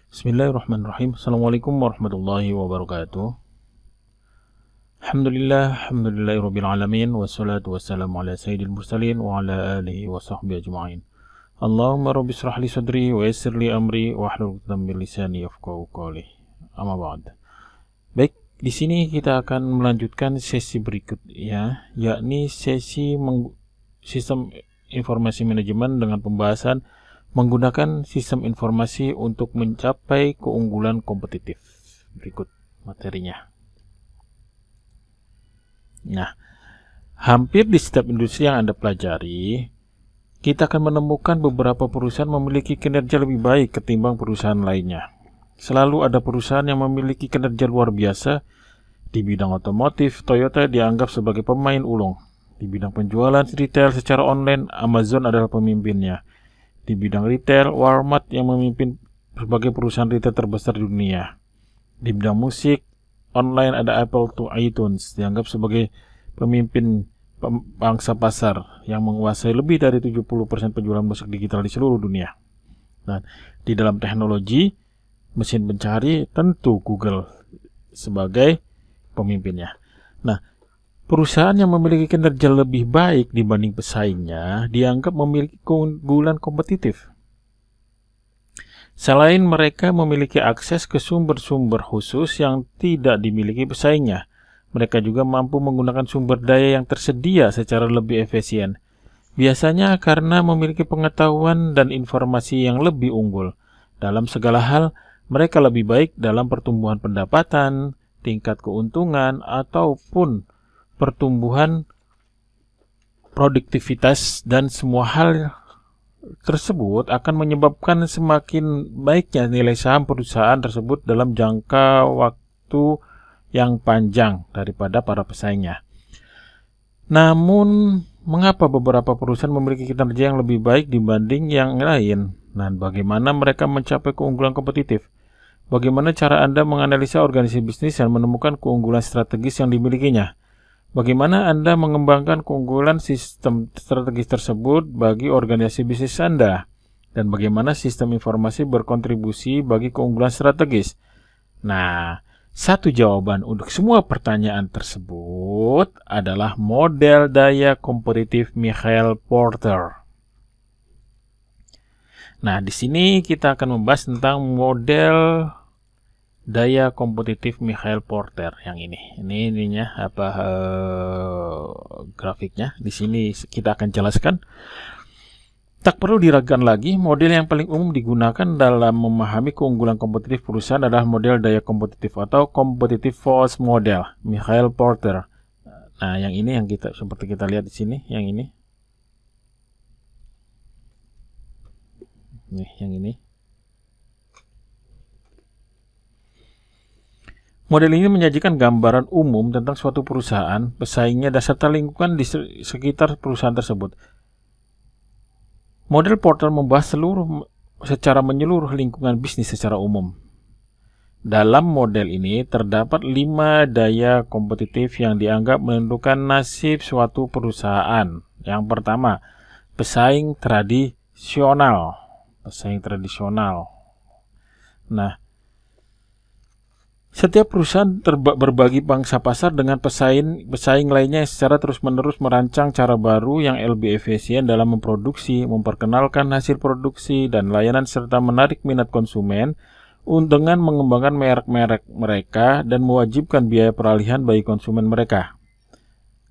Bismillahirrahmanirrahim. Assalamualaikum warahmatullahi wabarakatuh. Alhamdulillahirabbil alamin wassalatu wassalamu ala sayyidil mursalin wa ala alihi wa sahbihi ajma'in. Allahumma rabbi shrah li sadri wa yassir li amri wa hlul 'uqdatam min lisani yafqahu qawli. Amma ba'd. Baik, di sini kita akan melanjutkan sesi berikutnya, yakni sesi sistem informasi manajemen dengan pembahasan menggunakan sistem informasi untuk mencapai keunggulan kompetitif. Berikut materinya. Nah, hampir di setiap industri yang Anda pelajari, kita akan menemukan beberapa perusahaan memiliki kinerja lebih baik ketimbang perusahaan lainnya. Selalu ada perusahaan yang memiliki kinerja luar biasa. Di bidang otomotif, Toyota dianggap sebagai pemain ulung. Di bidang penjualan retail secara online, Amazon adalah pemimpinnya. Di bidang retail, Walmart yang memimpin sebagai perusahaan retail terbesar di dunia. Di bidang musik, online ada Apple to iTunes, dianggap sebagai pemimpin bangsa pasar yang menguasai lebih dari 70% penjualan musik digital di seluruh dunia. Dan di dalam teknologi, mesin pencari tentu Google sebagai pemimpinnya. Nah, perusahaan yang memiliki kinerja lebih baik dibanding pesaingnya dianggap memiliki keunggulan kompetitif. Selain mereka memiliki akses ke sumber-sumber khusus yang tidak dimiliki pesaingnya, mereka juga mampu menggunakan sumber daya yang tersedia secara lebih efisien. Biasanya karena memiliki pengetahuan dan informasi yang lebih unggul. Dalam segala hal, mereka lebih baik dalam pertumbuhan pendapatan, tingkat keuntungan, ataupun pertumbuhan produktivitas, dan semua hal tersebut akan menyebabkan semakin baiknya nilai saham perusahaan tersebut dalam jangka waktu yang panjang daripada para pesaingnya. Namun, mengapa beberapa perusahaan memiliki kinerja yang lebih baik dibanding yang lain? Dan bagaimana mereka mencapai keunggulan kompetitif? Bagaimana cara Anda menganalisa organisasi bisnis dan menemukan keunggulan strategis yang dimilikinya? Bagaimana Anda mengembangkan keunggulan sistem strategis tersebut bagi organisasi bisnis Anda? Dan bagaimana sistem informasi berkontribusi bagi keunggulan strategis? Nah, satu jawaban untuk semua pertanyaan tersebut adalah model daya kompetitif Michael Porter. Nah, di sini kita akan membahas tentang model daya kompetitif Michael Porter yang ini. Ini ininya grafiknya. Di sini kita akan jelaskan. Tak perlu diragukan lagi, model yang paling umum digunakan dalam memahami keunggulan kompetitif perusahaan adalah model daya kompetitif atau competitive force model Michael Porter. Nah, yang ini yang seperti kita lihat di sini, yang ini. Nih, yang ini. Model ini menyajikan gambaran umum tentang suatu perusahaan, pesaingnya, dan serta lingkungan di sekitar perusahaan tersebut. Model Porter membahas secara menyeluruh lingkungan bisnis secara umum. Dalam model ini terdapat 5 daya kompetitif yang dianggap menentukan nasib suatu perusahaan. Yang pertama, pesaing tradisional. Nah, setiap perusahaan berbagi pangsa pasar dengan pesaing lainnya yang secara terus-menerus merancang cara baru yang lebih efisien dalam memproduksi, memperkenalkan hasil produksi dan layanan, serta menarik minat konsumen dengan mengembangkan merek-merek mereka dan mewajibkan biaya peralihan bagi konsumen mereka.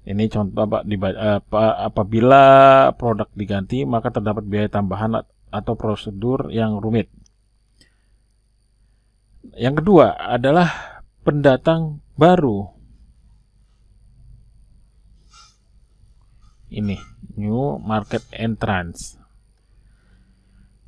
Ini contoh apabila produk diganti, maka terdapat biaya tambahan atau prosedur yang rumit. Yang kedua adalah pendatang baru. Ini, new market entrance.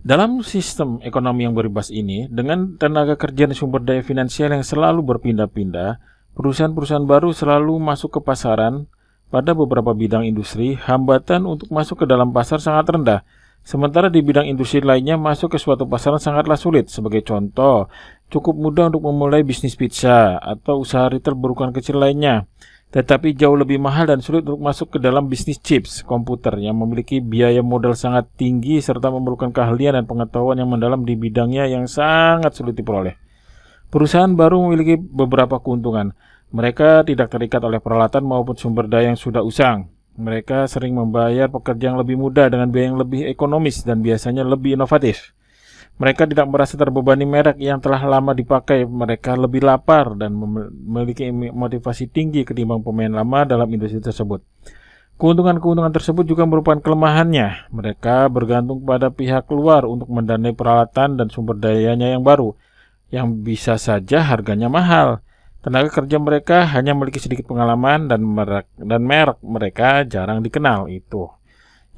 Dalam sistem ekonomi yang bebas ini, dengan tenaga kerja dan sumber daya finansial yang selalu berpindah-pindah, perusahaan-perusahaan baru selalu masuk ke pasaran. Pada beberapa bidang industri, hambatan untuk masuk ke dalam pasar sangat rendah. Sementara di bidang industri lainnya, masuk ke suatu pasaran sangatlah sulit. Sebagai contoh, cukup mudah untuk memulai bisnis pizza atau usaha retail berukuran kecil lainnya. tetapi jauh lebih mahal dan sulit untuk masuk ke dalam bisnis chips komputer yang memiliki biaya modal sangat tinggi serta memerlukan keahlian dan pengetahuan yang mendalam di bidangnya yang sangat sulit diperoleh. Perusahaan baru memiliki beberapa keuntungan. Mereka tidak terikat oleh peralatan maupun sumber daya yang sudah usang. Mereka sering membayar pekerja yang lebih mudah dengan biaya yang lebih ekonomis dan biasanya lebih inovatif. Mereka tidak merasa terbebani merek yang telah lama dipakai. Mereka lebih lapar dan memiliki motivasi tinggi ketimbang pemain lama dalam industri tersebut. Keuntungan-keuntungan tersebut juga merupakan kelemahannya. Mereka bergantung pada pihak luar untuk mendanai peralatan dan sumber dayanya yang baru, yang bisa saja harganya mahal. Tenaga kerja mereka hanya memiliki sedikit pengalaman dan merek mereka jarang dikenal. Itu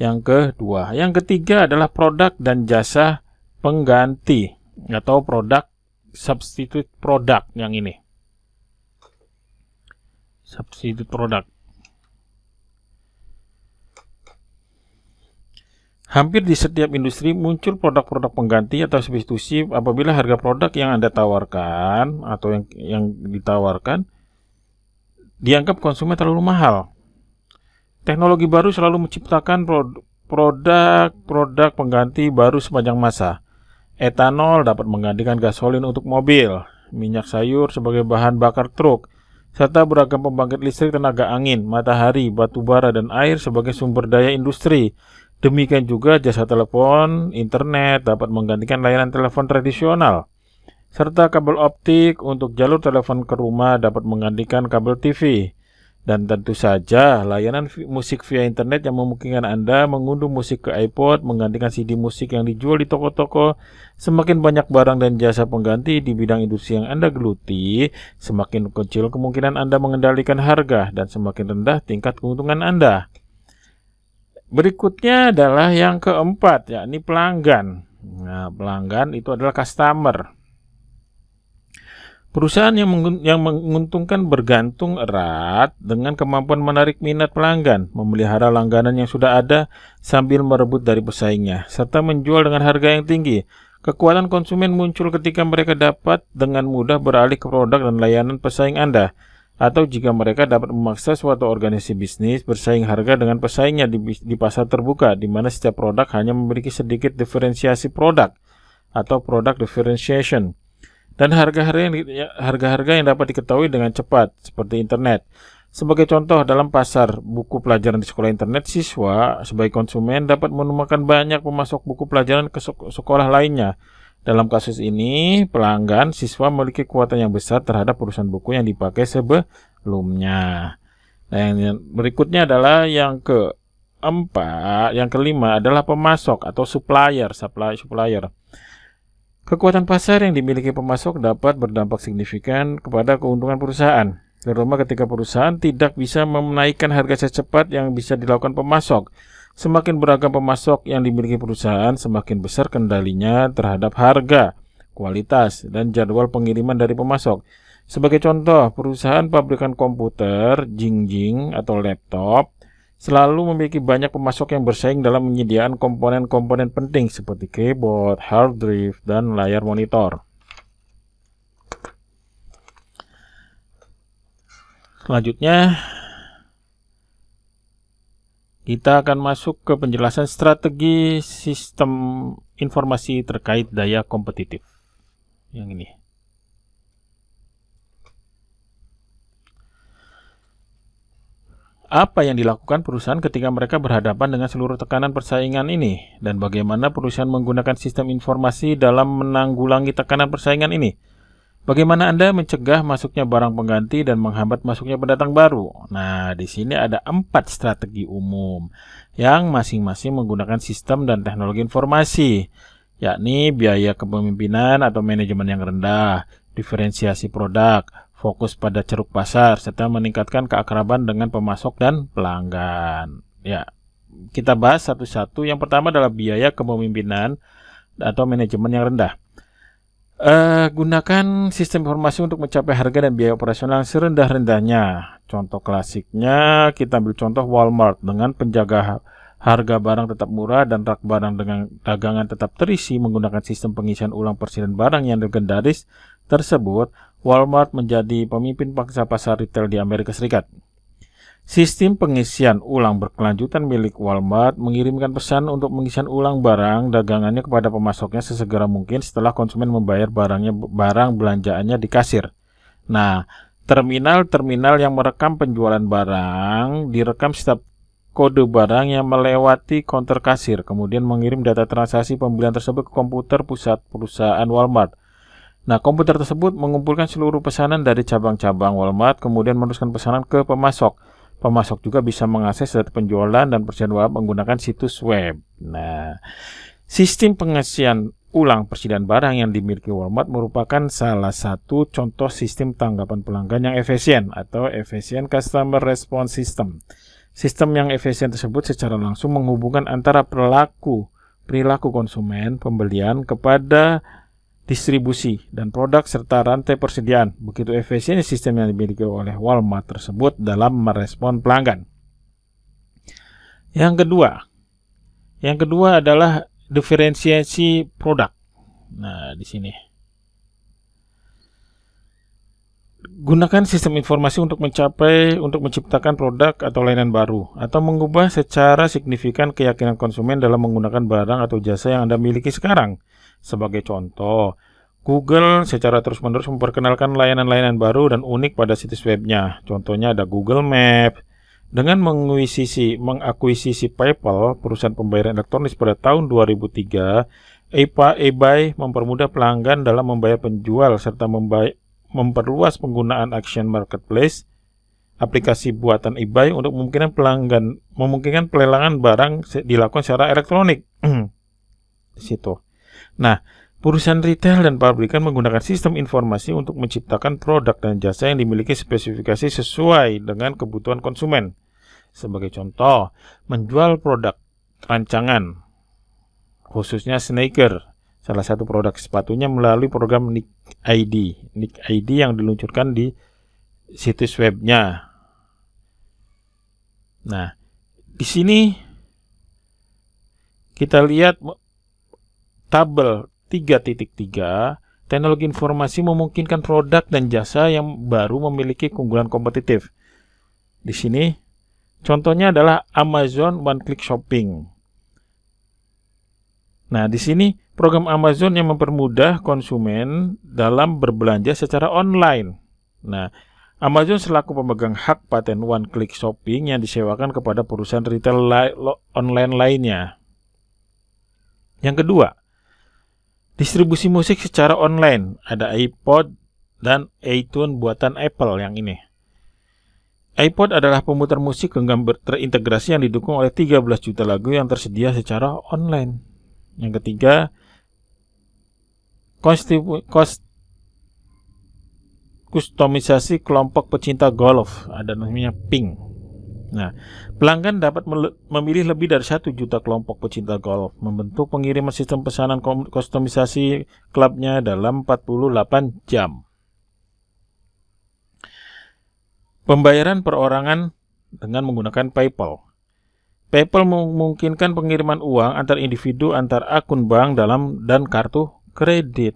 yang kedua. Yang ketiga adalah produk dan jasa pengganti atau produk substitute product. Yang ini substitute product. Hampir di setiap industri muncul produk-produk pengganti atau substitusi apabila harga produk yang Anda tawarkan atau yang ditawarkan dianggap konsumen terlalu mahal. Teknologi baru selalu menciptakan produk-produk pengganti baru sepanjang masa. Etanol dapat menggantikan gasolin untuk mobil, minyak sayur sebagai bahan bakar truk, serta beragam pembangkit listrik tenaga angin, matahari, batu bara, dan air sebagai sumber daya industri. Demikian juga jasa telepon, internet dapat menggantikan layanan telepon tradisional, serta kabel optik untuk jalur telepon ke rumah dapat menggantikan kabel TV. Dan tentu saja layanan musik via internet yang memungkinkan Anda mengunduh musik ke iPod menggantikan CD musik yang dijual di toko-toko. Semakin banyak barang dan jasa pengganti di bidang industri yang Anda geluti, semakin kecil kemungkinan Anda mengendalikan harga dan semakin rendah tingkat keuntungan Anda. Berikutnya adalah yang keempat, yakni pelanggan. Nah, pelanggan itu adalah customer. Perusahaan yang menguntungkan bergantung erat dengan kemampuan menarik minat pelanggan, memelihara langganan yang sudah ada sambil merebut dari pesaingnya, serta menjual dengan harga yang tinggi. Kekuatan konsumen muncul ketika mereka dapat dengan mudah beralih ke produk dan layanan pesaing Anda, atau jika mereka dapat memaksa suatu organisasi bisnis bersaing harga dengan pesaingnya di pasar terbuka, di mana setiap produk hanya memiliki sedikit diferensiasi produk atau product differentiation. Dan harga-harga yang dapat diketahui dengan cepat, seperti internet. Sebagai contoh, dalam pasar buku pelajaran di sekolah internet, siswa sebagai konsumen dapat menemukan banyak pemasok buku pelajaran ke sekolah lainnya. Dalam kasus ini, pelanggan siswa memiliki kekuatan yang besar terhadap perusahaan buku yang dipakai sebelumnya. Nah, yang berikutnya adalah yang keempat, yang kelima adalah pemasok atau supplier. Kekuatan pasar yang dimiliki pemasok dapat berdampak signifikan kepada keuntungan perusahaan, terutama ketika perusahaan tidak bisa menaikkan harga secepat yang bisa dilakukan pemasok. Semakin beragam pemasok yang dimiliki perusahaan, semakin besar kendalinya terhadap harga, kualitas, dan jadwal pengiriman dari pemasok. Sebagai contoh, perusahaan pabrikan komputer, Jingjing atau laptop, selalu memiliki banyak pemasok yang bersaing dalam menyediakan komponen-komponen penting seperti keyboard, hard drive, dan layar monitor. Selanjutnya, kita akan masuk ke penjelasan strategi sistem informasi terkait daya kompetitif. Yang ini. Apa yang dilakukan perusahaan ketika mereka berhadapan dengan seluruh tekanan persaingan ini? Dan bagaimana perusahaan menggunakan sistem informasi dalam menanggulangi tekanan persaingan ini? Bagaimana Anda mencegah masuknya barang pengganti dan menghambat masuknya pendatang baru? Nah, di sini ada 4 strategi umum yang masing-masing menggunakan sistem dan teknologi informasi, yakni biaya kepemimpinan atau manajemen yang rendah, diferensiasi produk, fokus pada ceruk pasar, serta meningkatkan keakraban dengan pemasok dan pelanggan. Ya, kita bahas satu-satu. Yang pertama adalah biaya kepemimpinan atau manajemen yang rendah. Gunakan sistem informasi untuk mencapai harga dan biaya operasional serendah-rendahnya. Contoh klasiknya, kita ambil contoh Walmart dengan penjaga harga barang tetap murah dan rak barang dengan dagangan tetap terisi menggunakan sistem pengisian ulang persediaan barang yang legendaris tersebut. Walmart menjadi pemimpin pangsa pasar retail di Amerika Serikat. Sistem pengisian ulang berkelanjutan milik Walmart mengirimkan pesan untuk pengisian ulang barang dagangannya kepada pemasoknya sesegera mungkin setelah konsumen membayar barang belanjaannya di kasir. Nah, terminal-terminal yang merekam penjualan barang direkam setiap kode barang yang melewati counter kasir, kemudian mengirim data transaksi pembelian tersebut ke komputer pusat perusahaan Walmart. Nah, komputer tersebut mengumpulkan seluruh pesanan dari cabang-cabang Walmart, kemudian meneruskan pesanan ke pemasok. Pemasok juga bisa mengakses data penjualan dan persediaan menggunakan situs web. Nah, sistem pengisian ulang persediaan barang yang dimiliki Walmart merupakan salah satu contoh sistem tanggapan pelanggan yang efisien atau Efficient Customer Response System. Sistem yang efisien tersebut secara langsung menghubungkan antara perilaku konsumen, pembelian kepada distribusi dan produk serta rantai persediaan. Begitu efisien sistem yang dimiliki oleh Walmart tersebut dalam merespon pelanggan. Yang kedua adalah diferensiasi produk. Nah, di sini gunakan sistem informasi untuk menciptakan produk atau layanan baru atau mengubah secara signifikan keyakinan konsumen dalam menggunakan barang atau jasa yang Anda miliki sekarang. Sebagai contoh, Google secara terus-menerus memperkenalkan layanan-layanan baru dan unik pada situs webnya. Contohnya ada Google Maps. Dengan mengakuisisi PayPal, perusahaan pembayaran elektronik pada tahun 2003, eBay mempermudah pelanggan dalam membayar penjual serta memperluas penggunaan Action Marketplace, aplikasi buatan eBay untuk memungkinkan pelelangan barang dilakukan secara elektronik. Di situ. Nah, perusahaan retail dan pabrikan menggunakan sistem informasi untuk menciptakan produk dan jasa yang dimiliki spesifikasi sesuai dengan kebutuhan konsumen. Sebagai contoh, menjual produk rancangan, khususnya sneaker, salah satu produk sepatunya melalui program Nick ID yang diluncurkan di situs webnya. Nah, di sini kita lihat tabel 3.3, teknologi informasi memungkinkan produk dan jasa yang baru memiliki keunggulan kompetitif. Di sini contohnya adalah Amazon One Click Shopping. Nah, di sini program Amazon yang mempermudah konsumen dalam berbelanja secara online. Nah, Amazon selaku pemegang hak paten One Click Shopping yang disewakan kepada perusahaan retail online lainnya. Yang kedua, distribusi musik secara online. Ada iPod dan iTunes buatan Apple yang ini. iPod adalah pemutar musik genggam terintegrasi yang didukung oleh 13 juta lagu yang tersedia secara online. Yang ketiga, kustomisasi kelompok pecinta golf. Ada namanya Ping. Nah, pelanggan dapat memilih lebih dari 1 juta kelompok pecinta golf, membentuk pengiriman sistem pesanan kustomisasi klubnya dalam 48 jam. Pembayaran perorangan dengan menggunakan PayPal. PayPal memungkinkan pengiriman uang antar individu antar akun bank dan kartu kredit.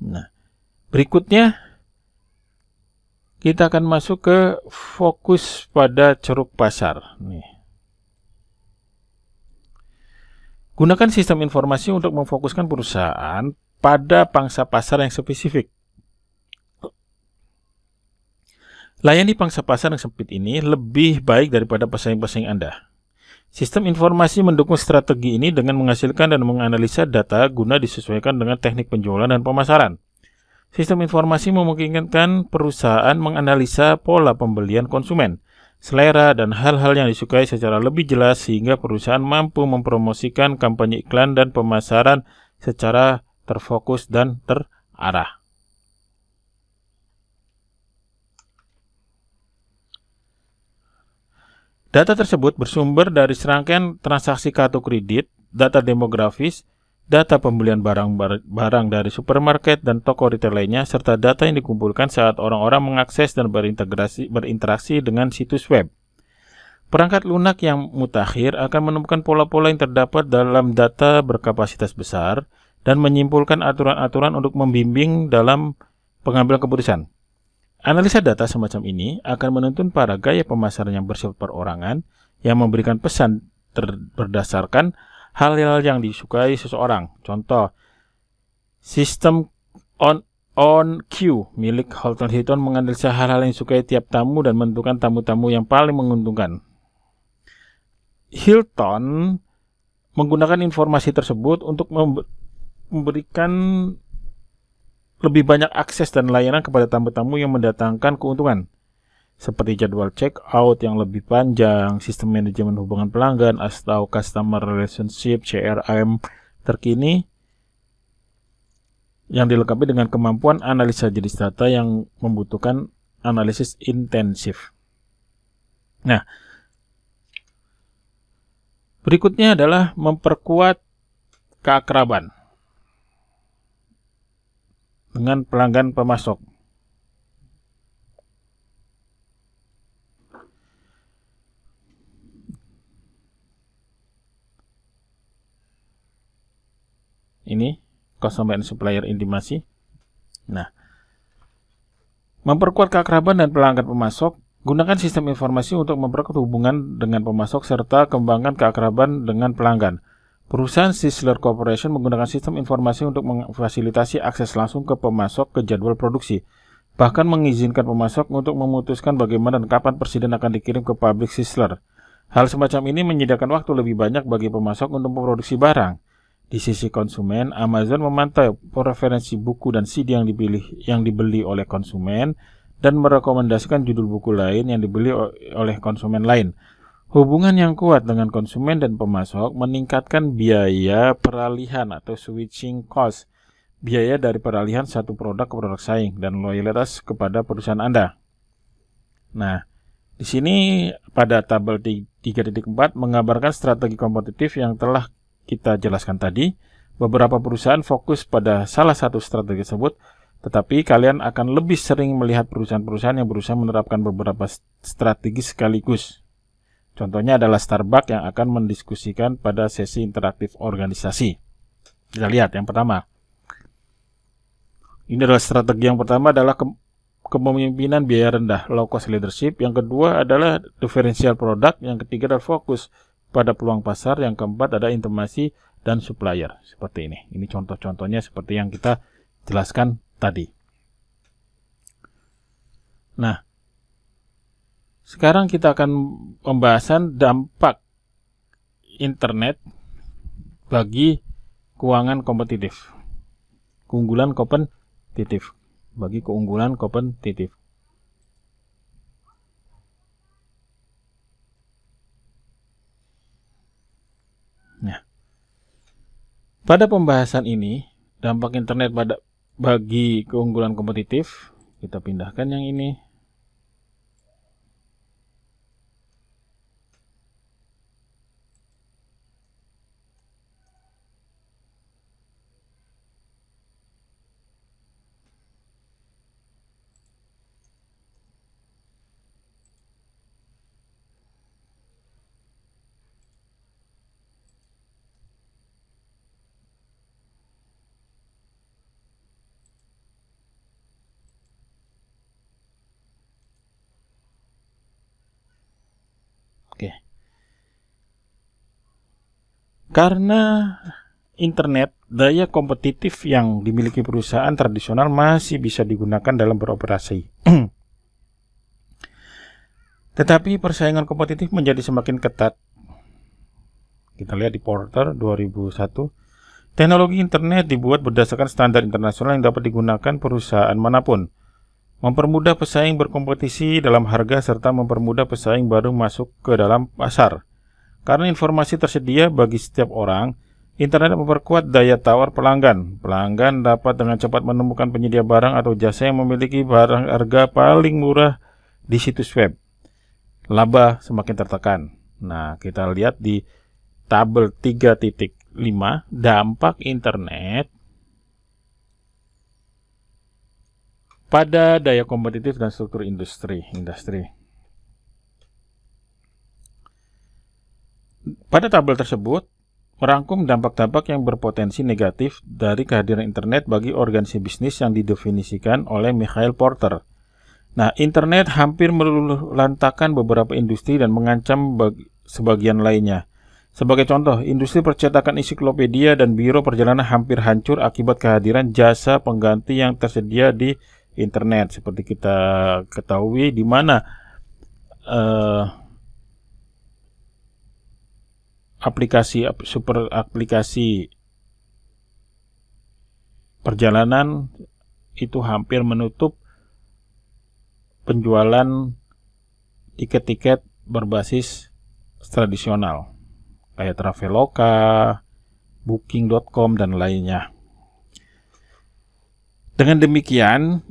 Nah, berikutnya kita akan masuk ke fokus pada ceruk pasar. Nih. Gunakan sistem informasi untuk memfokuskan perusahaan pada pangsa pasar yang spesifik. Layani pangsa pasar yang sempit ini lebih baik daripada pesaing-pesaing Anda. Sistem informasi mendukung strategi ini dengan menghasilkan dan menganalisa data guna disesuaikan dengan teknik penjualan dan pemasaran. Sistem informasi memungkinkan perusahaan menganalisa pola pembelian konsumen, selera, dan hal-hal yang disukai secara lebih jelas sehingga perusahaan mampu mempromosikan kampanye iklan dan pemasaran secara terfokus dan terarah. Data tersebut bersumber dari serangkaian transaksi kartu kredit, data demografis, data pembelian barang dari supermarket dan toko retail lainnya, serta data yang dikumpulkan saat orang-orang mengakses dan berinteraksi dengan situs web. Perangkat lunak yang mutakhir akan menemukan pola-pola yang terdapat dalam data berkapasitas besar dan menyimpulkan aturan-aturan untuk membimbing dalam pengambilan keputusan. Analisa data semacam ini akan menuntun para gaya pemasaran yang bersifat perorangan yang memberikan pesan berdasarkan hal-hal yang disukai seseorang. Contoh, sistem on queue milik Hilton menganalisa hal-hal yang disukai tiap tamu dan menentukan tamu-tamu yang paling menguntungkan. Hilton menggunakan informasi tersebut untuk memberikan lebih banyak akses dan layanan kepada tamu-tamu yang mendatangkan keuntungan, seperti jadwal check-out yang lebih panjang, sistem manajemen hubungan pelanggan, atau customer relationship (CRM) terkini yang dilengkapi dengan kemampuan analisa jenis data yang membutuhkan analisis intensif. Nah, berikutnya adalah memperkuat keakraban dengan pelanggan pemasok. Ini customer and supplier intimacy. Nah, memperkuat keakraban dan pelanggan pemasok, gunakan sistem informasi untuk memperkuat hubungan dengan pemasok serta kembangkan keakraban dengan pelanggan. Perusahaan Sisler Corporation menggunakan sistem informasi untuk memfasilitasi akses langsung ke pemasok ke jadwal produksi, bahkan mengizinkan pemasok untuk memutuskan bagaimana dan kapan presiden akan dikirim ke pabrik Sisler. Hal semacam ini menyediakan waktu lebih banyak bagi pemasok untuk memproduksi barang. Di sisi konsumen, Amazon memantau preferensi buku dan CD yang dibeli oleh konsumen dan merekomendasikan judul buku lain yang dibeli oleh konsumen lain. Hubungan yang kuat dengan konsumen dan pemasok meningkatkan biaya peralihan atau switching cost, biaya dari peralihan satu produk ke produk saing, dan loyalitas kepada perusahaan Anda. Nah, di sini pada tabel 3.4 menggambarkan strategi kompetitif yang telah kita jelaskan tadi. Beberapa perusahaan fokus pada salah satu strategi tersebut, tetapi kalian akan lebih sering melihat perusahaan-perusahaan yang berusaha menerapkan beberapa strategi sekaligus. Contohnya adalah Starbucks yang akan mendiskusikan pada sesi interaktif organisasi. Kita lihat yang pertama. Ini adalah strategi yang pertama adalah kepemimpinan biaya rendah, low cost leadership. Yang kedua adalah differential product. Yang ketiga adalah fokus pada peluang pasar. Yang keempat ada intimasi dan supplier. Seperti ini. Ini contoh-contohnya seperti yang kita jelaskan tadi. Nah, sekarang kita akan pembahasan dampak internet bagi keuangan kompetitif. Keunggulan kompetitif. Bagi keunggulan kompetitif. Nah, pada pembahasan ini, dampak internet bagi keunggulan kompetitif, kita pindahkan yang ini. Oke. Karena internet, daya kompetitif yang dimiliki perusahaan tradisional masih bisa digunakan dalam beroperasi. Tetapi persaingan kompetitif menjadi semakin ketat. Kita lihat di Porter 2001. Teknologi internet dibuat berdasarkan standar internasional yang dapat digunakan perusahaan manapun. Mempermudah pesaing berkompetisi dalam harga serta mempermudah pesaing baru masuk ke dalam pasar. Karena informasi tersedia bagi setiap orang, internet memperkuat daya tawar pelanggan. Pelanggan dapat dengan cepat menemukan penyedia barang atau jasa yang memiliki barang harga paling murah di situs web. Laba semakin tertekan. Nah, kita lihat di tabel 3.5, dampak internet pada daya kompetitif dan struktur industri. Pada tabel tersebut, merangkum dampak-dampak yang berpotensi negatif dari kehadiran internet bagi organisasi bisnis yang didefinisikan oleh Michael Porter. Nah, internet hampir meluluhlantakkan beberapa industri dan mengancam sebagian lainnya. Sebagai contoh, industri percetakan ensiklopedia dan biro perjalanan hampir hancur akibat kehadiran jasa pengganti yang tersedia di internet. Seperti kita ketahui, di mana aplikasi perjalanan itu hampir menutup penjualan tiket-tiket berbasis tradisional kayak Traveloka, Booking.com, dan lainnya. Dengan demikian,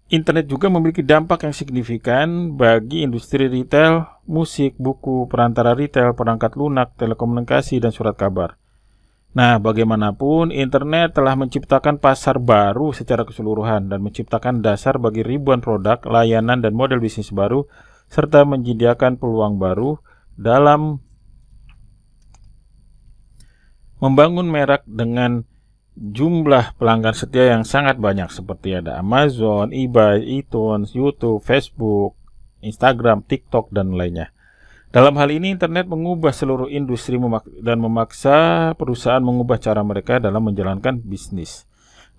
internet juga memiliki dampak yang signifikan bagi industri retail, musik, buku, perantara retail, perangkat lunak, telekomunikasi, dan surat kabar. Nah, bagaimanapun, internet telah menciptakan pasar baru secara keseluruhan dan menciptakan dasar bagi ribuan produk, layanan, dan model bisnis baru, serta menyediakan peluang baru dalam membangun merek dengan jumlah pelanggan setia yang sangat banyak, seperti ada Amazon, eBay, iTunes, YouTube, Facebook, Instagram, TikTok, dan lainnya. Dalam hal ini, internet mengubah seluruh industri dan memaksa perusahaan mengubah cara mereka dalam menjalankan bisnis.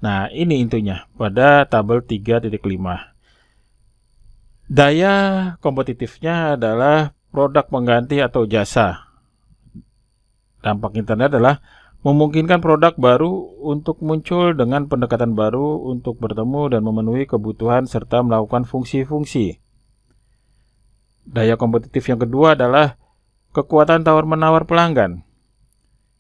Nah, ini intinya pada tabel 3.5. Daya kompetitifnya adalah produk pengganti atau jasa. Dampak internet adalah memungkinkan produk baru untuk muncul dengan pendekatan baru untuk bertemu dan memenuhi kebutuhan serta melakukan fungsi-fungsi. Daya kompetitif yang kedua adalah kekuatan tawar-menawar pelanggan.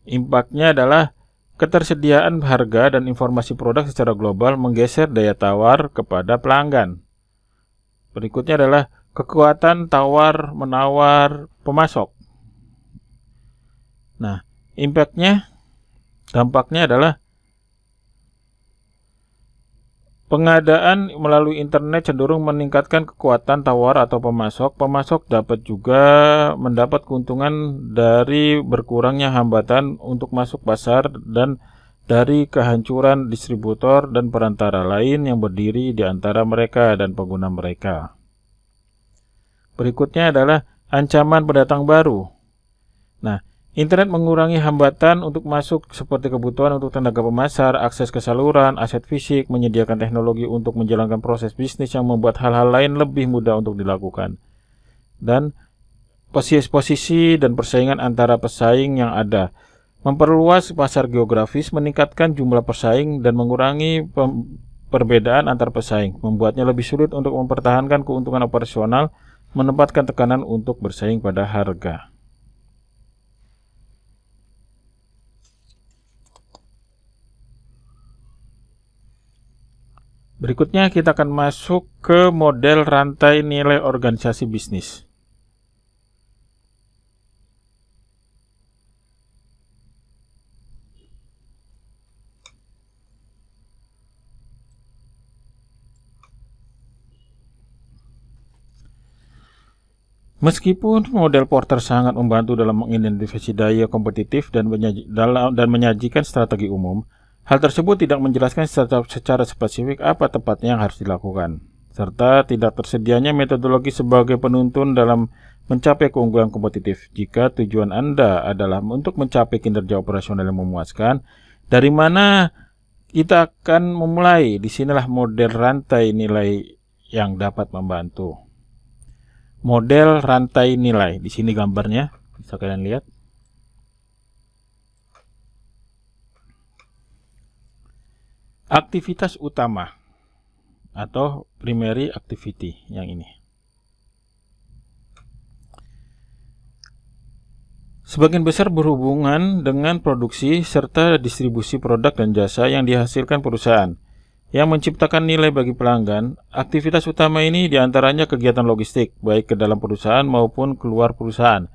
Impaknya adalah ketersediaan harga dan informasi produk secara global menggeser daya tawar kepada pelanggan. Berikutnya adalah kekuatan tawar-menawar pemasok. Nah, dampaknya adalah pengadaan melalui internet cenderung meningkatkan kekuatan tawar atau pemasok. Pemasok dapat juga mendapat keuntungan dari berkurangnya hambatan untuk masuk pasar dan dari kehancuran distributor dan perantara lain yang berdiri di antara mereka dan pengguna mereka. Berikutnya adalah ancaman pendatang baru. Nah, internet mengurangi hambatan untuk masuk seperti kebutuhan untuk tenaga pemasar, akses ke saluran, aset fisik, menyediakan teknologi untuk menjalankan proses bisnis yang membuat hal-hal lain lebih mudah untuk dilakukan. Dan posisi dan persaingan antara pesaing yang ada. Memperluas pasar geografis, meningkatkan jumlah pesaing, dan mengurangi perbedaan antar pesaing. Membuatnya lebih sulit untuk mempertahankan keuntungan operasional, menempatkan tekanan untuk bersaing pada harga. Berikutnya kita akan masuk ke model rantai nilai organisasi bisnis. Meskipun model Porter sangat membantu dalam mengidentifikasi daya kompetitif dan menyajikan strategi umum, hal tersebut tidak menjelaskan secara spesifik apa tepatnya yang harus dilakukan, serta tidak tersedianya metodologi sebagai penuntun dalam mencapai keunggulan kompetitif. Jika tujuan Anda adalah untuk mencapai kinerja operasional yang memuaskan, dari mana kita akan memulai? Disinilah model rantai nilai yang dapat membantu. Model rantai nilai, di sini gambarnya, bisa kalian lihat. Aktivitas utama atau primary activity yang ini. Sebagian besar berhubungan dengan produksi serta distribusi produk dan jasa yang dihasilkan perusahaan yang menciptakan nilai bagi pelanggan. Aktivitas utama ini diantaranya kegiatan logistik, baik ke dalam perusahaan maupun keluar perusahaan.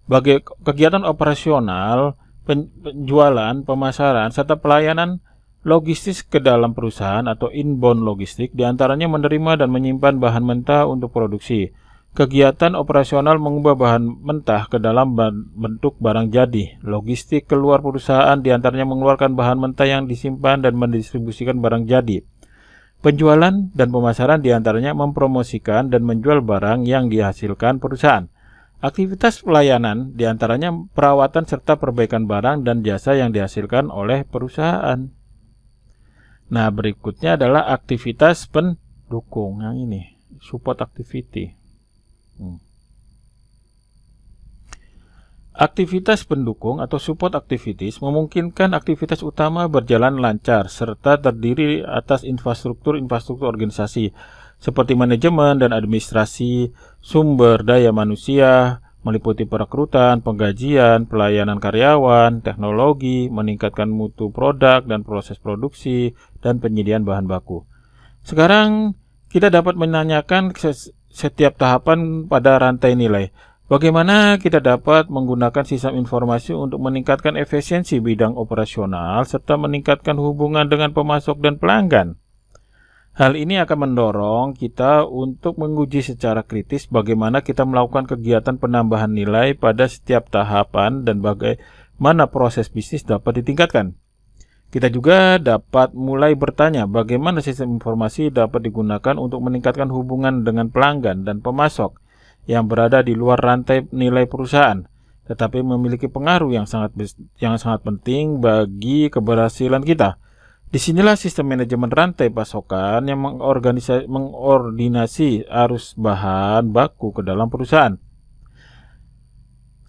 Bagi kegiatan operasional, penjualan, pemasaran, serta pelayanan logistis ke dalam perusahaan atau inbound logistik, diantaranya menerima dan menyimpan bahan mentah untuk produksi, Kegiatan operasional mengubah bahan mentah ke dalam bentuk barang jadi. Logistik keluar perusahaan diantaranya mengeluarkan bahan mentah yang disimpan dan mendistribusikan barang jadi. Penjualan dan pemasaran diantaranya mempromosikan dan menjual barang yang dihasilkan perusahaan. Aktivitas pelayanan diantaranya perawatan serta perbaikan barang dan jasa yang dihasilkan oleh perusahaan. Nah, berikutnya adalah aktivitas pendukung. Yang ini, support activity. Aktivitas pendukung atau support activities memungkinkan aktivitas utama berjalan lancar serta terdiri atas infrastruktur organisasi seperti manajemen dan administrasi, sumber daya manusia, meliputi perekrutan, penggajian, pelayanan karyawan, teknologi, meningkatkan mutu produk dan proses produksi, dan penyediaan bahan baku. Sekarang kita dapat menanyakan setiap tahapan pada rantai nilai. Bagaimana kita dapat menggunakan sistem informasi untuk meningkatkan efisiensi bidang operasional serta meningkatkan hubungan dengan pemasok dan pelanggan? Hal ini akan mendorong kita untuk menguji secara kritis bagaimana kita melakukan kegiatan penambahan nilai pada setiap tahapan dan bagaimana proses bisnis dapat ditingkatkan. Kita juga dapat mulai bertanya bagaimana sistem informasi dapat digunakan untuk meningkatkan hubungan dengan pelanggan dan pemasok yang berada di luar rantai nilai perusahaan, tetapi memiliki pengaruh yang sangat penting bagi keberhasilan kita. Disinilah sistem manajemen rantai pasokan yang mengordinasi arus bahan baku ke dalam perusahaan,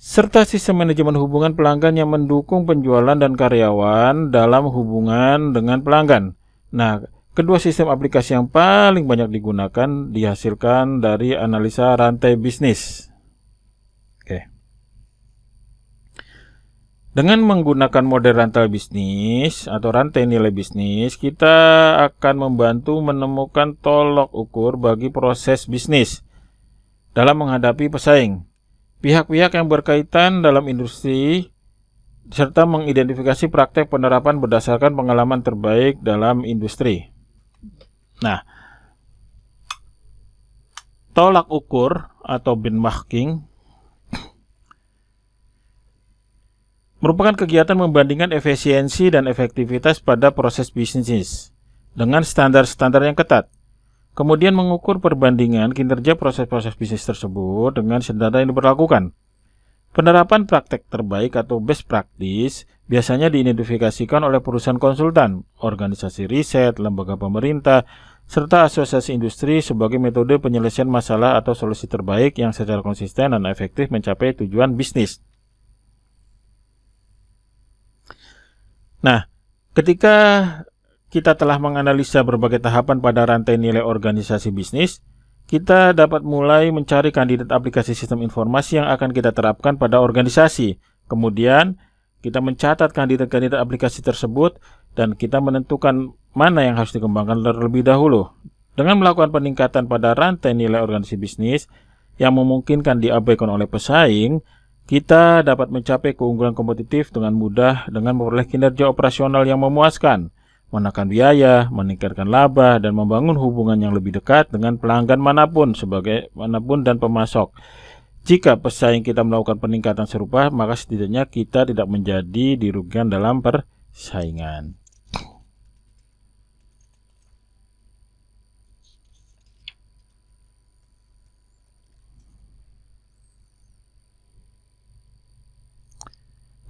serta sistem manajemen hubungan pelanggan yang mendukung penjualan dan karyawan dalam hubungan dengan pelanggan. Nah, kedua sistem aplikasi yang paling banyak digunakan dihasilkan dari analisa rantai bisnis. Dengan menggunakan model rantai bisnis atau rantai nilai bisnis, kita akan membantu menemukan tolok ukur bagi proses bisnis dalam menghadapi pesaing, pihak-pihak yang berkaitan dalam industri, serta mengidentifikasi praktek penerapan berdasarkan pengalaman terbaik dalam industri. Nah, tolak ukur atau benchmarking merupakan kegiatan membandingkan efisiensi dan efektivitas pada proses bisnis dengan standar-standar yang ketat. Kemudian mengukur perbandingan kinerja proses-proses bisnis tersebut dengan standar yang diberlakukan. Penerapan praktek terbaik atau best practice biasanya diidentifikasikan oleh perusahaan konsultan, organisasi riset, lembaga pemerintah, serta asosiasi industri sebagai metode penyelesaian masalah atau solusi terbaik yang secara konsisten dan efektif mencapai tujuan bisnis. Nah, ketika kita telah menganalisa berbagai tahapan pada rantai nilai organisasi bisnis, kita dapat mulai mencari kandidat aplikasi sistem informasi yang akan kita terapkan pada organisasi. Kemudian, kita mencatat kandidat-kandidat aplikasi tersebut dan kita menentukan mana yang harus dikembangkan terlebih dahulu. Dengan melakukan peningkatan pada rantai nilai organisasi bisnis yang memungkinkan diabaikan oleh pesaing, kita dapat mencapai keunggulan kompetitif dengan mudah dengan memperoleh kinerja operasional yang memuaskan, menekan biaya, meningkatkan laba, dan membangun hubungan yang lebih dekat dengan pelanggan manapun dan pemasok. Jika pesaing kita melakukan peningkatan serupa, maka setidaknya kita tidak menjadi dirugikan dalam persaingan.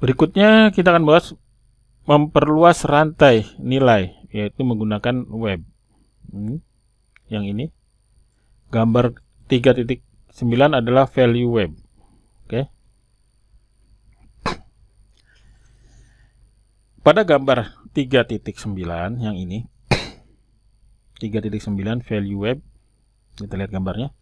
Berikutnya kita akan bahas memperluas rantai nilai, yaitu menggunakan web. Yang ini gambar 3.9 adalah value web. Oke. Pada gambar 3.9 yang ini 3.9 value web, kita lihat gambarnya,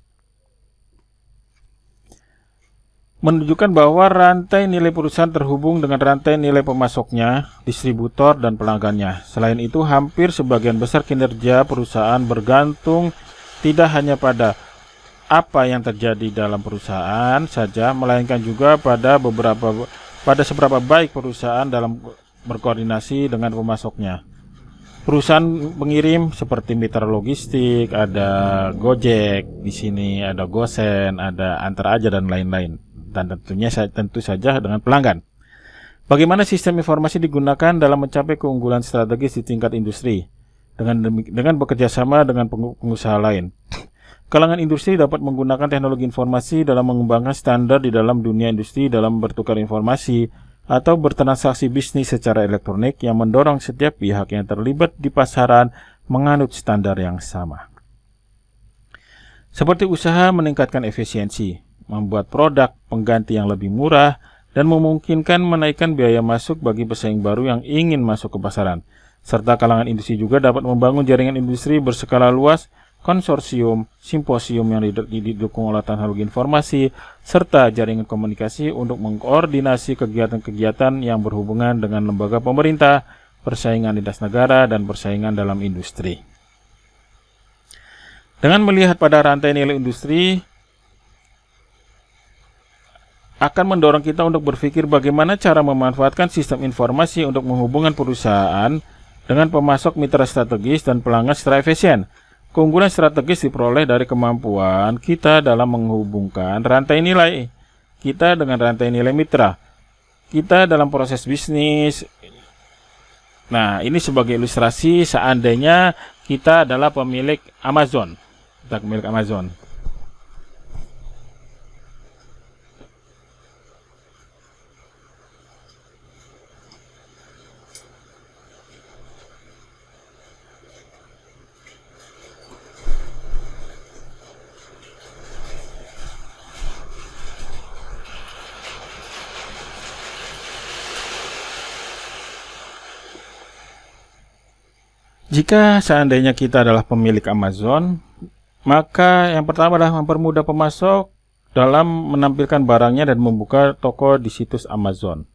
menunjukkan bahwa rantai nilai perusahaan terhubung dengan rantai nilai pemasoknya, distributor, dan pelanggannya. Selain itu, hampir sebagian besar kinerja perusahaan bergantung tidak hanya pada apa yang terjadi dalam perusahaan saja, melainkan juga pada seberapa baik perusahaan dalam berkoordinasi dengan pemasoknya. perusahaan pengirim seperti mitra logistik, ada Gojek, di sini ada Gosen, ada Antar Aja dan lain-lain. Dan tentu saja dengan pelanggan. Bagaimana sistem informasi digunakan dalam mencapai keunggulan strategis di tingkat industri dengan bekerja sama dengan pengusaha lain. Kalangan industri dapat menggunakan teknologi informasi dalam mengembangkan standar di dalam dunia industri dalam bertukar informasi atau bertransaksi bisnis secara elektronik yang mendorong setiap pihak yang terlibat di pasaran menganut standar yang sama. Seperti usaha meningkatkan efisiensi, membuat produk pengganti yang lebih murah, dan memungkinkan menaikkan biaya masuk bagi pesaing baru yang ingin masuk ke pasaran. Serta kalangan industri juga dapat membangun jaringan industri berskala luas, konsorsium, simposium yang didukung oleh teknologi informasi, serta jaringan komunikasi untuk mengkoordinasi kegiatan-kegiatan yang berhubungan dengan lembaga pemerintah, persaingan lintas negara, dan persaingan dalam industri. Dengan melihat pada rantai nilai industri, akan mendorong kita untuk berpikir bagaimana cara memanfaatkan sistem informasi untuk menghubungkan perusahaan dengan pemasok mitra strategis dan pelanggan secara efisien. Keunggulan strategis diperoleh dari kemampuan kita dalam menghubungkan rantai nilai kita dengan rantai nilai mitra kita dalam proses bisnis. Nah, ini sebagai ilustrasi seandainya kita adalah pemilik Amazon. Kita pemilik Amazon. Jika seandainya kita adalah pemilik Amazon, maka yang pertama adalah mempermudah pemasok dalam menampilkan barangnya dan membuka toko di situs Amazon.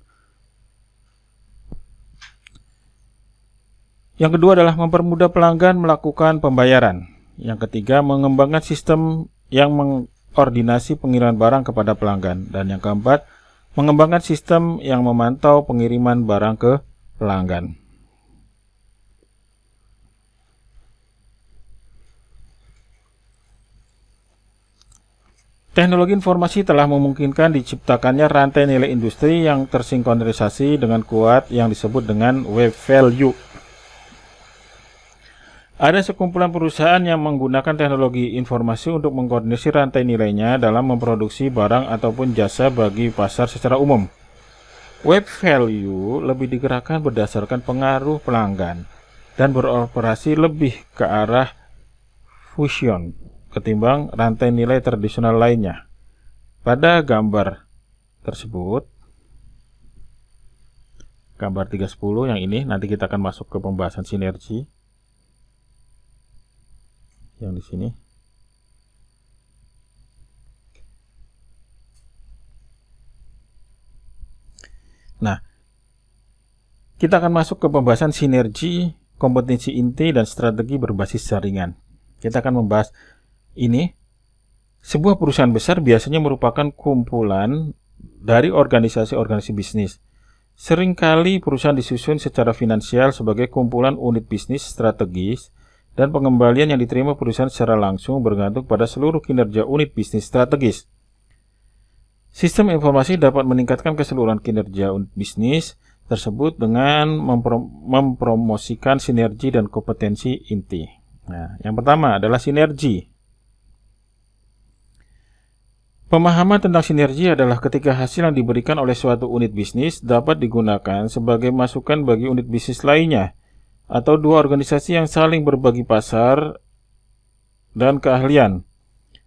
Yang kedua adalah mempermudah pelanggan melakukan pembayaran. Yang ketiga, mengembangkan sistem yang mengkoordinasi pengiriman barang kepada pelanggan. Dan yang keempat, mengembangkan sistem yang memantau pengiriman barang ke pelanggan. Teknologi informasi telah memungkinkan diciptakannya rantai nilai industri yang tersinkronisasi dengan kuat yang disebut dengan web value. Ada sekumpulan perusahaan yang menggunakan teknologi informasi untuk mengkoordinasi rantai nilainya dalam memproduksi barang ataupun jasa bagi pasar secara umum. Web value lebih digerakkan berdasarkan pengaruh pelanggan dan beroperasi lebih ke arah fusion ketimbang rantai nilai tradisional lainnya. Pada gambar tersebut, gambar 310 yang ini, nanti kita akan masuk ke pembahasan sinergi. Yang di sini. Nah, kita akan masuk ke pembahasan sinergi, kompetensi inti, dan strategi berbasis jaringan. Kita akan membahas ini. Sebuah perusahaan besar biasanya merupakan kumpulan dari organisasi-organisasi bisnis. Seringkali perusahaan disusun secara finansial sebagai kumpulan unit bisnis strategis, dan pengembalian yang diterima perusahaan secara langsung bergantung pada seluruh kinerja unit bisnis strategis. Sistem informasi dapat meningkatkan keseluruhan kinerja unit bisnis tersebut dengan mempromosikan sinergi dan kompetensi inti. Nah, yang pertama adalah sinergi. Pemahaman tentang sinergi adalah ketika hasil yang diberikan oleh suatu unit bisnis dapat digunakan sebagai masukan bagi unit bisnis lainnya, atau dua organisasi yang saling berbagi pasar dan keahlian,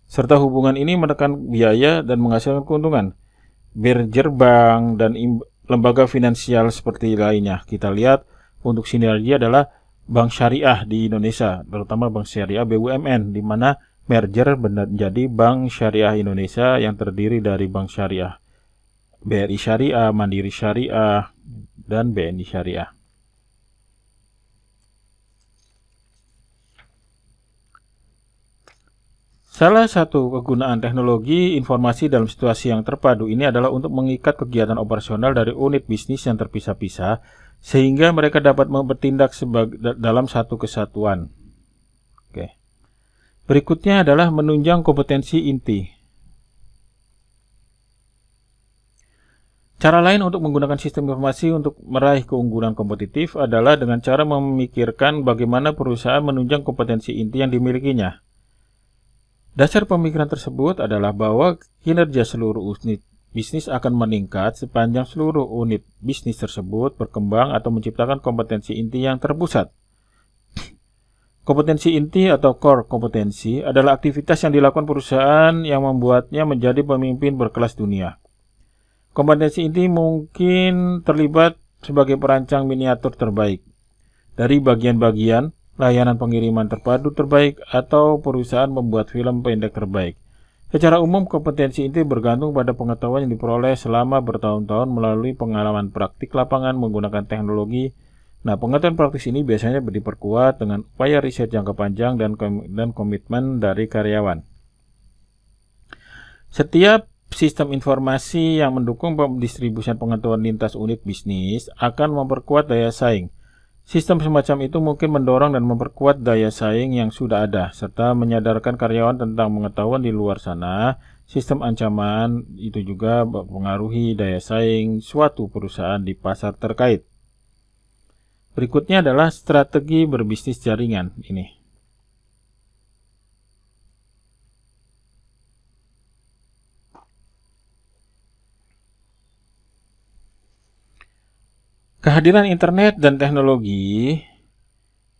serta hubungan ini menekan biaya dan menghasilkan keuntungan. Merger bank dan lembaga finansial seperti lainnya. Kita lihat untuk sinergi adalah bank syariah di Indonesia, terutama bank syariah BUMN, di mana merger menjadi Bank Syariah Indonesia yang terdiri dari Bank Syariah BRI Syariah, Mandiri Syariah, dan BNI Syariah. Salah satu kegunaan teknologi informasi dalam situasi yang terpadu ini adalah untuk mengikat kegiatan operasional dari unit bisnis yang terpisah-pisah sehingga mereka dapat bertindak dalam satu kesatuan. Oke. Berikutnya adalah menunjang kompetensi inti. Cara lain untuk menggunakan sistem informasi untuk meraih keunggulan kompetitif adalah dengan cara memikirkan bagaimana perusahaan menunjang kompetensi inti yang dimilikinya. Dasar pemikiran tersebut adalah bahwa kinerja seluruh unit bisnis akan meningkat sepanjang seluruh unit bisnis tersebut berkembang atau menciptakan kompetensi inti yang terpusat. Kompetensi inti atau core kompetensi adalah aktivitas yang dilakukan perusahaan yang membuatnya menjadi pemimpin berkelas dunia. Kompetensi inti mungkin terlibat sebagai perancang miniatur terbaik dari bagian-bagian layanan pengiriman terpadu terbaik atau perusahaan membuat film pendek terbaik. Secara umum, kompetensi inti bergantung pada pengetahuan yang diperoleh selama bertahun-tahun melalui pengalaman praktik lapangan menggunakan teknologi. Nah, pengetahuan praktis ini biasanya diperkuat dengan upaya riset jangka panjang dan komitmen dari karyawan. Setiap sistem informasi yang mendukung pendistribusian pengetahuan lintas unit bisnis akan memperkuat daya saing. Sistem semacam itu mungkin mendorong dan memperkuat daya saing yang sudah ada, serta menyadarkan karyawan tentang pengetahuan di luar sana. Sistem ancaman itu juga mempengaruhi daya saing suatu perusahaan di pasar terkait. Berikutnya adalah strategi berbisnis jaringan ini. Kehadiran internet dan teknologi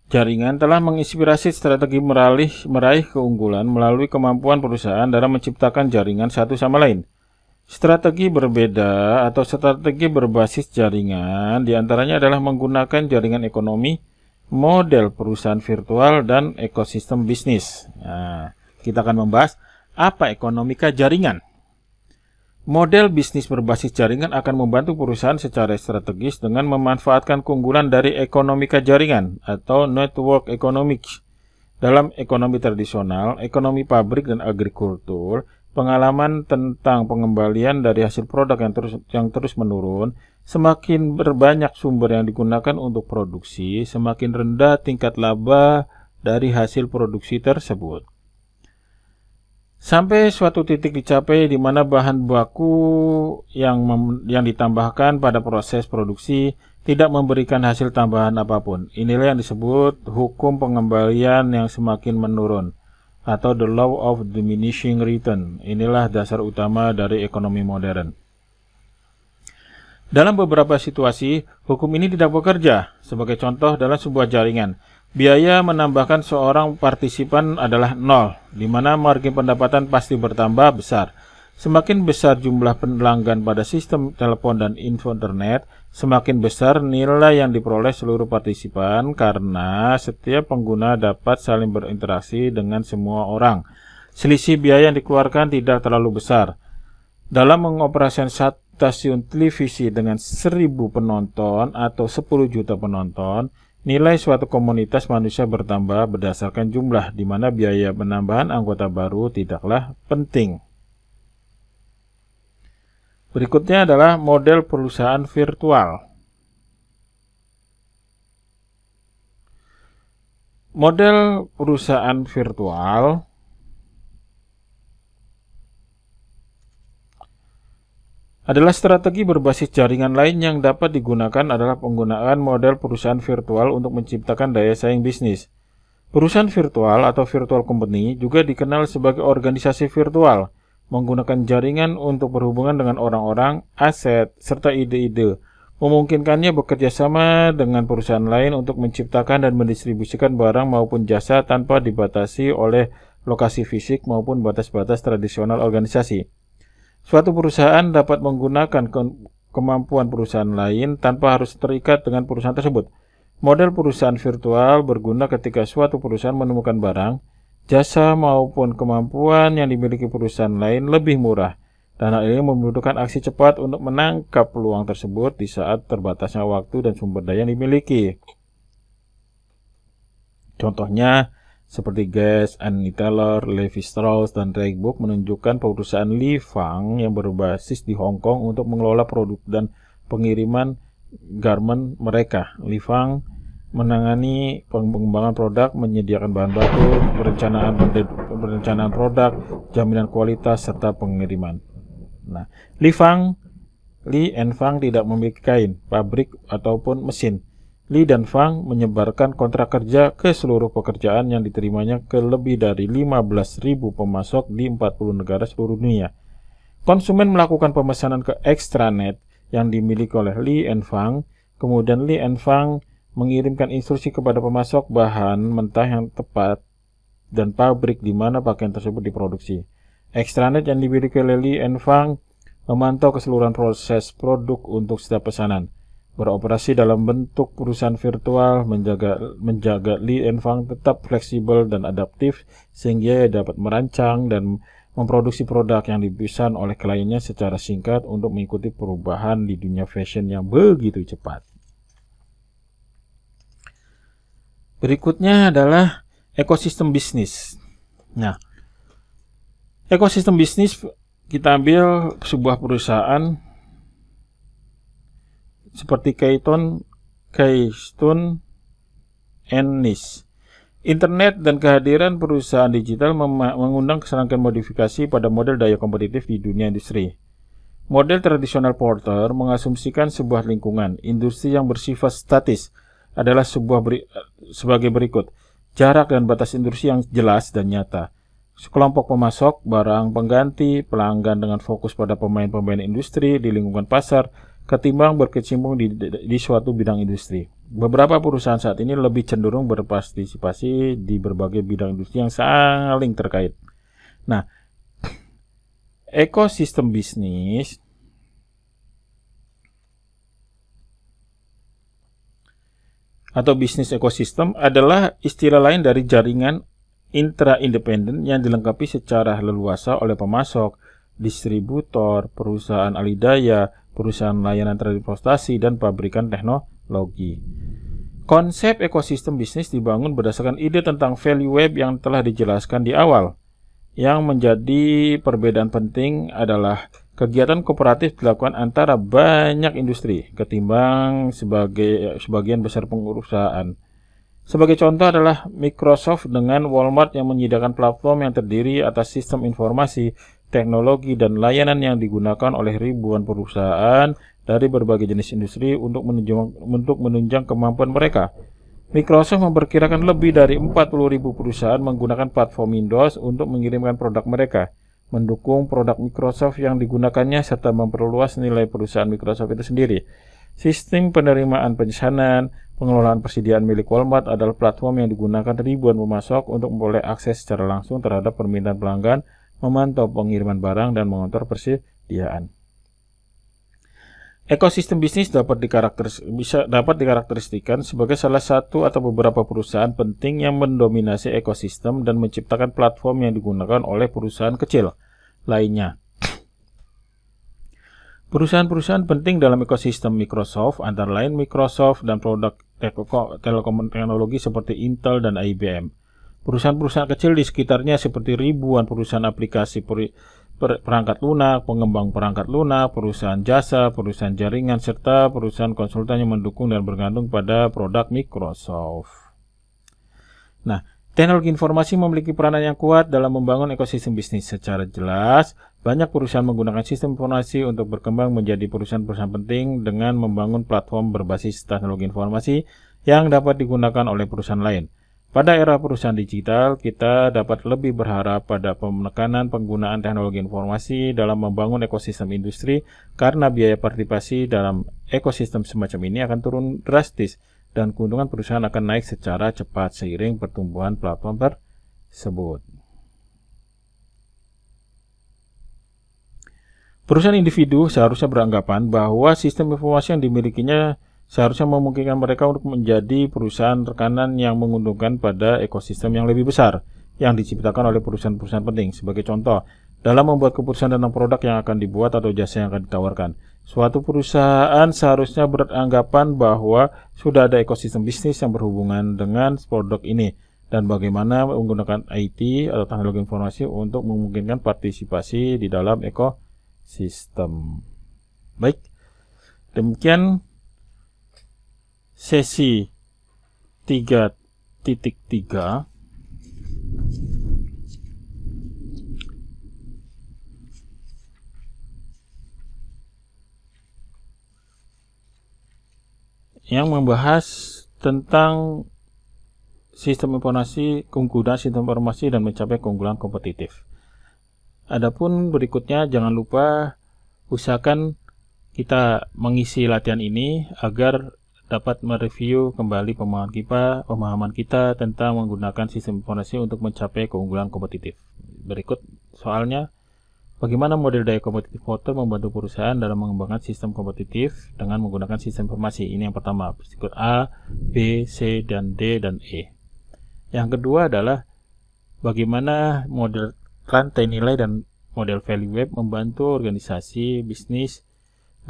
jaringan telah menginspirasi strategi meraih keunggulan melalui kemampuan perusahaan dalam menciptakan jaringan satu sama lain. Strategi berbeda atau strategi berbasis jaringan diantaranya adalah menggunakan jaringan ekonomi, model perusahaan virtual, dan ekosistem bisnis. Nah, kita akan membahas apa ekonomika jaringan. Model bisnis berbasis jaringan akan membantu perusahaan secara strategis dengan memanfaatkan keunggulan dari ekonomika jaringan atau network economics. Dalam ekonomi tradisional, ekonomi pabrik dan agrikultur, pengalaman tentang pengembalian dari hasil produk yang terus menurun, semakin berbanyak sumber yang digunakan untuk produksi, semakin rendah tingkat laba dari hasil produksi tersebut. Sampai suatu titik dicapai di mana bahan baku yang ditambahkan pada proses produksi tidak memberikan hasil tambahan apapun. Inilah yang disebut hukum pengembalian yang semakin menurun atau the law of diminishing return. Inilah dasar utama dari ekonomi modern. Dalam beberapa situasi, hukum ini tidak bekerja. Sebagai contoh, dalam sebuah jaringan, biaya menambahkan seorang partisipan adalah 0, di mana margin pendapatan pasti bertambah besar. Semakin besar jumlah pelanggan pada sistem telepon dan info internet, semakin besar nilai yang diperoleh seluruh partisipan karena setiap pengguna dapat saling berinteraksi dengan semua orang. Selisih biaya yang dikeluarkan tidak terlalu besar. Dalam mengoperasikan stasiun televisi dengan 1000 penonton atau 10 juta penonton, nilai suatu komunitas manusia bertambah berdasarkan jumlah, di mana biaya penambahan anggota baru tidaklah penting. Berikutnya adalah model perusahaan virtual. Model perusahaan virtual adalah strategi berbasis jaringan lain yang dapat digunakan adalah penggunaan model perusahaan virtual untuk menciptakan daya saing bisnis. Perusahaan virtual atau virtual company juga dikenal sebagai organisasi virtual, menggunakan jaringan untuk berhubungan dengan orang-orang, aset, serta ide-ide. Memungkinkannya bekerja sama dengan perusahaan lain untuk menciptakan dan mendistribusikan barang maupun jasa tanpa dibatasi oleh lokasi fisik maupun batas-batas tradisional organisasi. Suatu perusahaan dapat menggunakan kemampuan perusahaan lain tanpa harus terikat dengan perusahaan tersebut. Model perusahaan virtual berguna ketika suatu perusahaan menemukan barang, jasa maupun kemampuan yang dimiliki perusahaan lain lebih murah, dan hal ini membutuhkan aksi cepat untuk menangkap peluang tersebut di saat terbatasnya waktu dan sumber daya yang dimiliki. Contohnya, seperti Guess, Annie Taylor, Levi Strauss, dan Reebok menunjukkan perusahaan Li Fang yang berbasis di Hong Kong untuk mengelola produk dan pengiriman garment mereka. Li Fang menangani pengembangan produk, menyediakan bahan baku, perencanaan produk, jaminan kualitas, serta pengiriman. Nah, Li and Fang tidak memiliki kain, pabrik, ataupun mesin. Li dan Fang menyebarkan kontrak kerja ke seluruh pekerjaan yang diterimanya ke lebih dari 15.000 pemasok di 40 negara seluruh dunia. Konsumen melakukan pemesanan ke extranet yang dimiliki oleh Li and Fang, kemudian Li and Fang mengirimkan instruksi kepada pemasok bahan mentah yang tepat dan pabrik di mana pakaian tersebut diproduksi. Extranet yang dimiliki oleh Li and Fang memantau keseluruhan proses produk untuk setiap pesanan. Beroperasi dalam bentuk perusahaan virtual, menjaga Li and Fang tetap fleksibel dan adaptif sehingga dapat merancang dan memproduksi produk yang dipesan oleh kliennya secara singkat untuk mengikuti perubahan di dunia fashion yang begitu cepat. Berikutnya adalah ekosistem bisnis. Nah, ekosistem bisnis kita ambil sebuah perusahaan seperti Keystone and Niche. Internet dan kehadiran perusahaan digital mengundang serangkaian modifikasi pada model daya kompetitif di dunia industri. Model tradisional Porter mengasumsikan sebuah lingkungan industri yang bersifat statis adalah sebagai berikut. Jarak dan batas industri yang jelas dan nyata. Sekelompok pemasok, barang pengganti, pelanggan dengan fokus pada pemain-pemain industri di lingkungan pasar, ketimbang berkecimpung di suatu bidang industri. Beberapa perusahaan saat ini lebih cenderung berpartisipasi di berbagai bidang industri yang saling terkait. Nah, ekosistem bisnis atau bisnis ekosistem adalah istilah lain dari jaringan intra-independen yang dilengkapi secara leluasa oleh pemasok, distributor, perusahaan alidaya, perusahaan layanan transportasi, dan pabrikan teknologi. Konsep ekosistem bisnis dibangun berdasarkan ide tentang value web yang telah dijelaskan di awal. Yang menjadi perbedaan penting adalah kegiatan kooperatif dilakukan antara banyak industri ketimbang sebagian besar perusahaan. Sebagai contoh adalah Microsoft dengan Walmart yang menyediakan platform yang terdiri atas sistem informasi, teknologi, dan layanan yang digunakan oleh ribuan perusahaan dari berbagai jenis industri untuk menunjang kemampuan mereka. Microsoft memperkirakan lebih dari 40.000 perusahaan menggunakan platform Windows untuk mengirimkan produk mereka, mendukung produk Microsoft yang digunakannya, serta memperluas nilai perusahaan Microsoft itu sendiri. Sistem penerimaan pesanan, pengelolaan persediaan milik Walmart adalah platform yang digunakan ribuan pemasok untuk memperoleh akses secara langsung terhadap permintaan pelanggan, memantau pengiriman barang, dan mengontrol persediaan. Ekosistem bisnis dapat dikarakteristikan sebagai salah satu atau beberapa perusahaan penting yang mendominasi ekosistem dan menciptakan platform yang digunakan oleh perusahaan kecil lainnya. Perusahaan-perusahaan penting dalam ekosistem Microsoft antara lain Microsoft dan produk teknologi seperti Intel dan IBM. Perusahaan-perusahaan kecil di sekitarnya seperti ribuan perusahaan aplikasi perangkat lunak, pengembang perangkat lunak, perusahaan jasa, perusahaan jaringan, serta perusahaan konsultan yang mendukung dan bergantung pada produk Microsoft. Nah, teknologi informasi memiliki peranan yang kuat dalam membangun ekosistem bisnis. Secara jelas, banyak perusahaan menggunakan sistem informasi untuk berkembang menjadi perusahaan-perusahaan penting dengan membangun platform berbasis teknologi informasi yang dapat digunakan oleh perusahaan lain. Pada era perusahaan digital, kita dapat lebih berharap pada penekanan penggunaan teknologi informasi dalam membangun ekosistem industri karena biaya partisipasi dalam ekosistem semacam ini akan turun drastis dan keuntungan perusahaan akan naik secara cepat seiring pertumbuhan platform tersebut. Perusahaan individu seharusnya beranggapan bahwa sistem informasi yang dimilikinya seharusnya memungkinkan mereka untuk menjadi perusahaan rekanan yang menguntungkan pada ekosistem yang lebih besar yang diciptakan oleh perusahaan-perusahaan penting. Sebagai contoh, dalam membuat keputusan tentang produk yang akan dibuat atau jasa yang akan ditawarkan, suatu perusahaan seharusnya beranggapan bahwa sudah ada ekosistem bisnis yang berhubungan dengan produk ini dan bagaimana menggunakan IT atau teknologi informasi untuk memungkinkan partisipasi di dalam ekosistem. Baik, demikian sesi 3.3 yang membahas tentang sistem informasi, keunggulan sistem informasi dan mencapai keunggulan kompetitif. Adapun berikutnya, jangan lupa usahakan kita mengisi latihan ini agar dapat mereview kembali pemahaman kita tentang menggunakan sistem informasi untuk mencapai keunggulan kompetitif. Berikut soalnya, bagaimana model daya kompetitif motor membantu perusahaan dalam mengembangkan sistem kompetitif dengan menggunakan sistem informasi. Ini yang pertama, berikut A, B, C, dan D, dan E. Yang kedua adalah bagaimana model rantai nilai dan model value web membantu organisasi bisnis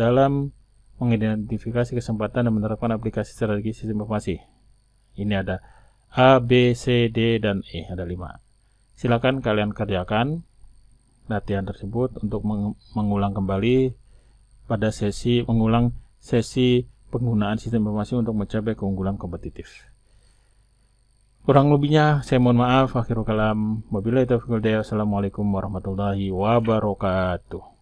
dalam mengidentifikasi kesempatan dan menerapkan aplikasi strategi sistem informasi. Ini ada A, B, C, D, dan E, ada 5. Silakan kalian kerjakan latihan tersebut untuk mengulang kembali pada sesi penggunaan sistem informasi untuk mencapai keunggulan kompetitif. Kurang lebihnya saya mohon maaf. Akhirul kalam. Wabillahi taufiq wal hidayah. Assalamualaikum warahmatullahi wabarakatuh.